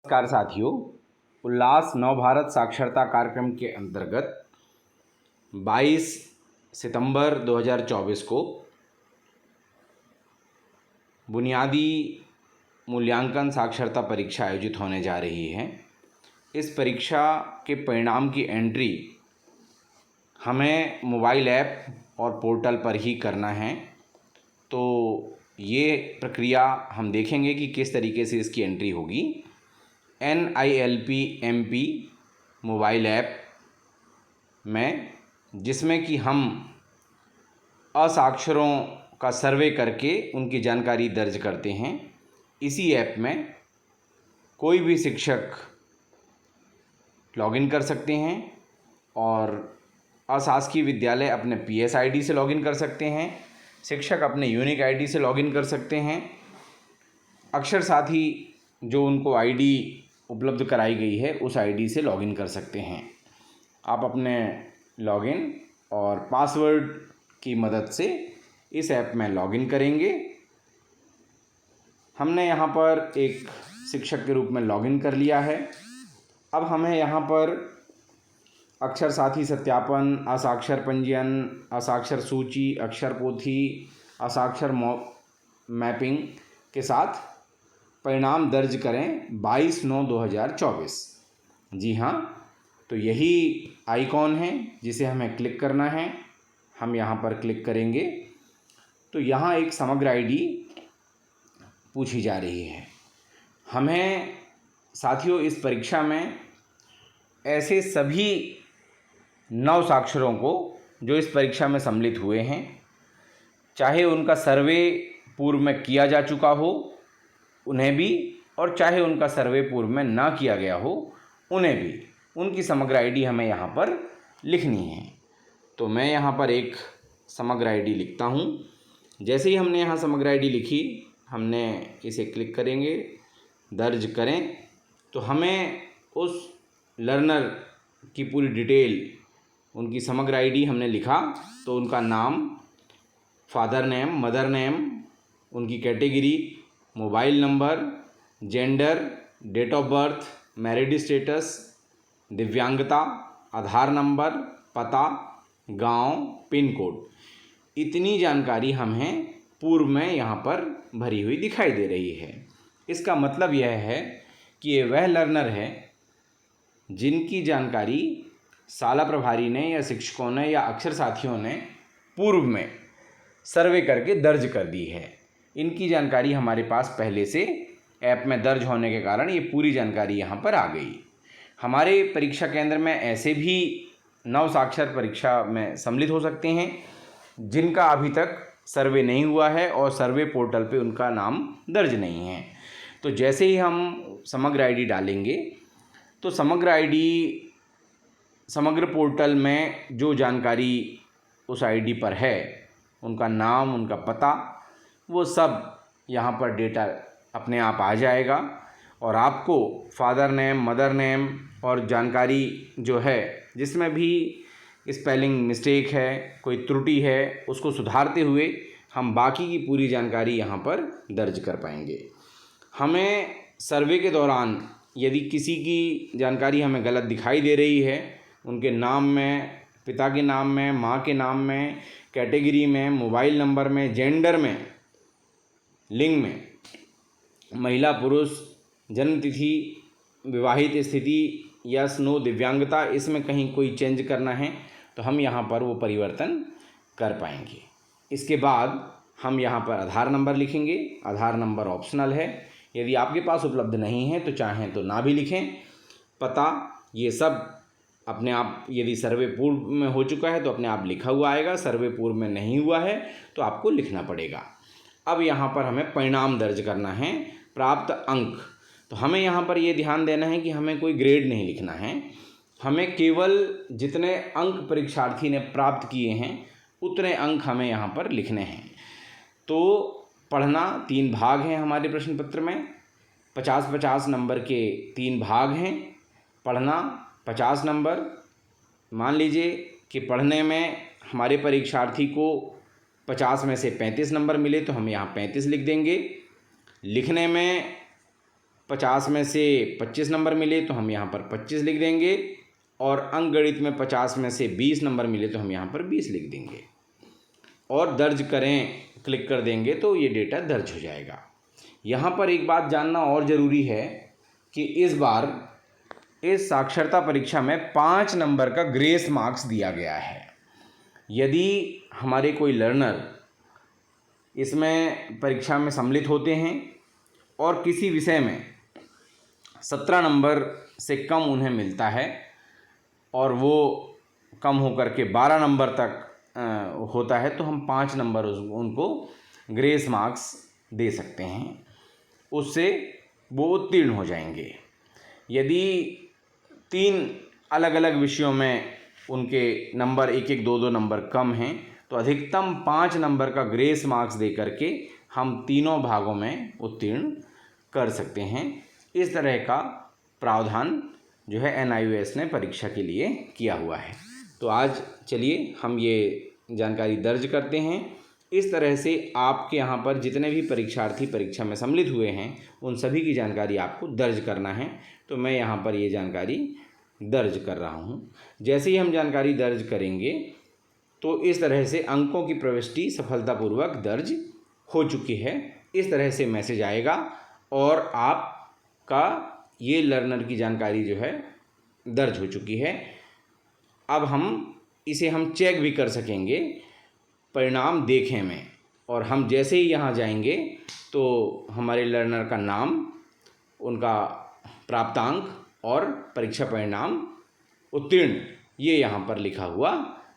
नमस्कार साथियों, उल्लास नवभारत साक्षरता कार्यक्रम के अंतर्गत 22 सितंबर 2024 को बुनियादी मूल्यांकन साक्षरता परीक्षा आयोजित होने जा रही है। इस परीक्षा के परिणाम की एंट्री हमें मोबाइल ऐप और पोर्टल पर ही करना है। तो ये प्रक्रिया हम देखेंगे कि किस तरीके से इसकी एंट्री होगी। NILP MP मोबाइल ऐप में, जिसमें कि हम असाक्षरों का सर्वे करके उनकी जानकारी दर्ज करते हैं। इसी ऐप में कोई भी शिक्षक लॉगिन कर सकते हैं और अशासकीय विद्यालय अपने PSID से लॉगिन कर सकते हैं, शिक्षक अपने यूनिक ID से लॉगिन कर सकते हैं, अक्षर साथी जो उनको ID उपलब्ध कराई गई है उस ID से लॉगिन कर सकते हैं। आप अपने लॉगिन और पासवर्ड की मदद से इस ऐप में लॉगिन करेंगे। हमने यहाँ पर एक शिक्षक के रूप में लॉगिन कर लिया है। अब हमें यहाँ पर अक्षर साथी सत्यापन, असाक्षर पंजीयन, असाक्षर सूची, अक्षर पोथी, असाक्षर मैपिंग के साथ परिणाम दर्ज करें 22/9/2024। जी हाँ, तो यही आइकॉन है जिसे हमें क्लिक करना है। हम यहाँ पर क्लिक करेंगे तो यहाँ एक समग्र ID पूछी जा रही है। हमें साथियों इस परीक्षा में ऐसे सभी 9 साक्षरों को जो इस परीक्षा में सम्मिलित हुए हैं, चाहे उनका सर्वे पूर्व में किया जा चुका हो उन्हें भी, और चाहे उनका सर्वे पूर्व में ना किया गया हो उन्हें भी, उनकी समग्र ID हमें यहाँ पर लिखनी है। तो मैं यहाँ पर एक समग्र ID लिखता हूँ। जैसे ही हमने यहाँ समग्र ID लिखी, हमने इसे क्लिक करेंगे, दर्ज करें, तो हमें उस लर्नर की पूरी डिटेल, उनकी समग्र ID हमने लिखा तो उनका नाम, फादर नेम, मदर नेम, उनकी category, mobile number, gender, date of birth, married status, दिव्यांगता, आधार नंबर, पता, गांव, पिन कोड, इतनी जानकारी हमें पूर्व में यहाँ पर भरी हुई दिखाई दे रही है। इसका मतलब यह है कि ये वह लर्नर है जिनकी जानकारी शाला प्रभारी ने या शिक्षकों ने या अक्षर साथियों ने पूर्व में सर्वे करके दर्ज कर दी है। इनकी जानकारी हमारे पास पहले से ऐप में दर्ज होने के कारण ये पूरी जानकारी यहाँ पर आ गई। हमारे परीक्षा केंद्र में ऐसे भी 9 साक्षर परीक्षा में सम्मिलित हो सकते हैं जिनका अभी तक सर्वे नहीं हुआ है और सर्वे पोर्टल पे उनका नाम दर्ज नहीं है। तो जैसे ही हम समग्र ID डालेंगे तो समग्र ID, समग्र पोर्टल में जो जानकारी उस ID पर है, उनका नाम, उनका पता, वो सब यहाँ पर डेटा अपने आप आ जाएगा और आपको फादर नेम, मदर नेम और जानकारी जो है जिसमें भी स्पेलिंग मिस्टेक है, कोई त्रुटि है, उसको सुधारते हुए हम बाकी की पूरी जानकारी यहाँ पर दर्ज कर पाएंगे। हमें सर्वे के दौरान यदि किसी की जानकारी हमें गलत दिखाई दे रही है, उनके नाम में, पिता के नाम में, माँ के नाम में, कैटेगरी में, मोबाइल नंबर में, जेंडर में, लिंग में, महिला पुरुष, जन्म तिथि, विवाहित स्थिति, यस नो, दिव्यांगता, इसमें कहीं कोई चेंज करना है तो हम यहाँ पर वो परिवर्तन कर पाएंगे। इसके बाद हम यहाँ पर आधार नंबर लिखेंगे। आधार नंबर ऑप्शनल है, यदि आपके पास उपलब्ध नहीं है तो चाहें तो ना भी लिखें। पता, ये सब अपने आप, यदि सर्वे पूर्व में हो चुका है तो अपने आप लिखा हुआ आएगा, सर्वे पूर्व में नहीं हुआ है तो आपको लिखना पड़ेगा। अब यहाँ पर हमें परिणाम दर्ज करना है, प्राप्त अंक। तो हमें यहाँ पर ये ध्यान देना है कि हमें कोई ग्रेड नहीं लिखना है, हमें केवल जितने अंक परीक्षार्थी ने प्राप्त किए हैं उतने अंक हमें यहाँ पर लिखने हैं। तो पढ़ना 3 भाग हैं हमारे प्रश्न पत्र में, 50-50 नंबर के 3 भाग हैं। पढ़ना 50 नंबर। मान लीजिए कि पढ़ने में हमारे परीक्षार्थी को 50 में से 35 नंबर मिले तो हम यहाँ 35 लिख देंगे। लिखने में 50 में से 25 नंबर मिले तो हम यहाँ पर 25 लिख देंगे, और अंकगणित में 50 में से 20 नंबर मिले तो हम यहाँ पर 20 लिख देंगे और दर्ज करें क्लिक कर देंगे तो ये डेटा दर्ज हो जाएगा। यहाँ पर एक बात जानना और ज़रूरी है कि इस बार इस साक्षरता परीक्षा में 5 नंबर का ग्रेस मार्क्स दिया गया है। यदि हमारे कोई लर्नर इसमें परीक्षा में सम्मिलित होते हैं और किसी विषय में 17 नंबर से कम उन्हें मिलता है और वो कम होकर के 12 नंबर तक होता है, तो हम 5 नंबर उनको ग्रेस मार्क्स दे सकते हैं, उससे वो उत्तीर्ण हो जाएंगे। यदि 3 अलग अलग विषयों में उनके नंबर 1-1, 2-2 नंबर कम हैं तो अधिकतम 5 नंबर का ग्रेस मार्क्स दे करके हम तीनों भागों में उत्तीर्ण कर सकते हैं। इस तरह का प्रावधान जो है NIOS ने परीक्षा के लिए किया हुआ है। तो आज चलिए हम ये जानकारी दर्ज करते हैं। इस तरह से आपके यहाँ पर जितने भी परीक्षार्थी परीक्षा में सम्मिलित हुए हैं उन सभी की जानकारी आपको दर्ज करना है। तो मैं यहाँ पर ये जानकारी दर्ज कर रहा हूँ। जैसे ही हम जानकारी दर्ज करेंगे तो इस तरह से अंकों की प्रविष्टि सफलतापूर्वक दर्ज हो चुकी है, इस तरह से मैसेज आएगा और आपका ये लर्नर की जानकारी जो है दर्ज हो चुकी है। अब इसे हम चेक भी कर सकेंगे परिणाम देखें में, और हम जैसे ही यहाँ जाएंगे तो हमारे लर्नर का नाम, उनका प्राप्तांक और परीक्षा परिणाम उत्तीर्ण ये यहाँ पर लिखा हुआ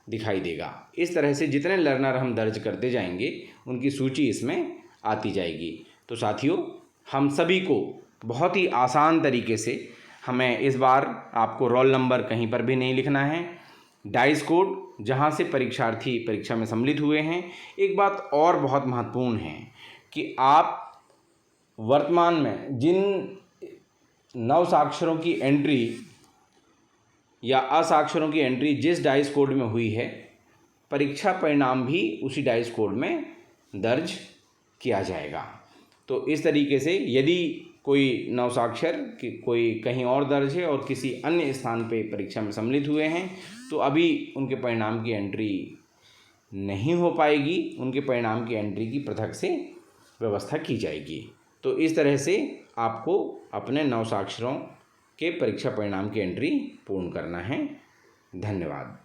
दिखाई देगा। इस तरह से जितने लर्नर हम दर्ज करते जाएंगे उनकी सूची इसमें आती जाएगी। तो साथियों, हम सभी को बहुत ही आसान तरीके से हमें इस बार आपको रोल नंबर कहीं पर भी नहीं लिखना है, डाइस कोड जहाँ से परीक्षार्थी परीक्षा में सम्मिलित हुए हैं। एक बात और बहुत महत्वपूर्ण है कि आप वर्तमान में जिन नवसाक्षरों की एंट्री या असाक्षरों की एंट्री जिस डाइस कोड में हुई है, परीक्षा परिणाम भी उसी डाइस कोड में दर्ज किया जाएगा। तो इस तरीके से यदि कोई नवसाक्षर कोई कहीं और दर्ज है और किसी अन्य स्थान पे परीक्षा में सम्मिलित हुए हैं तो अभी उनके परिणाम की एंट्री नहीं हो पाएगी, उनके परिणाम की एंट्री की पृथक से व्यवस्था की जाएगी। तो इस तरह से आपको अपने नवसाक्षरों के परीक्षा परिणाम की एंट्री पूर्ण करना है। धन्यवाद।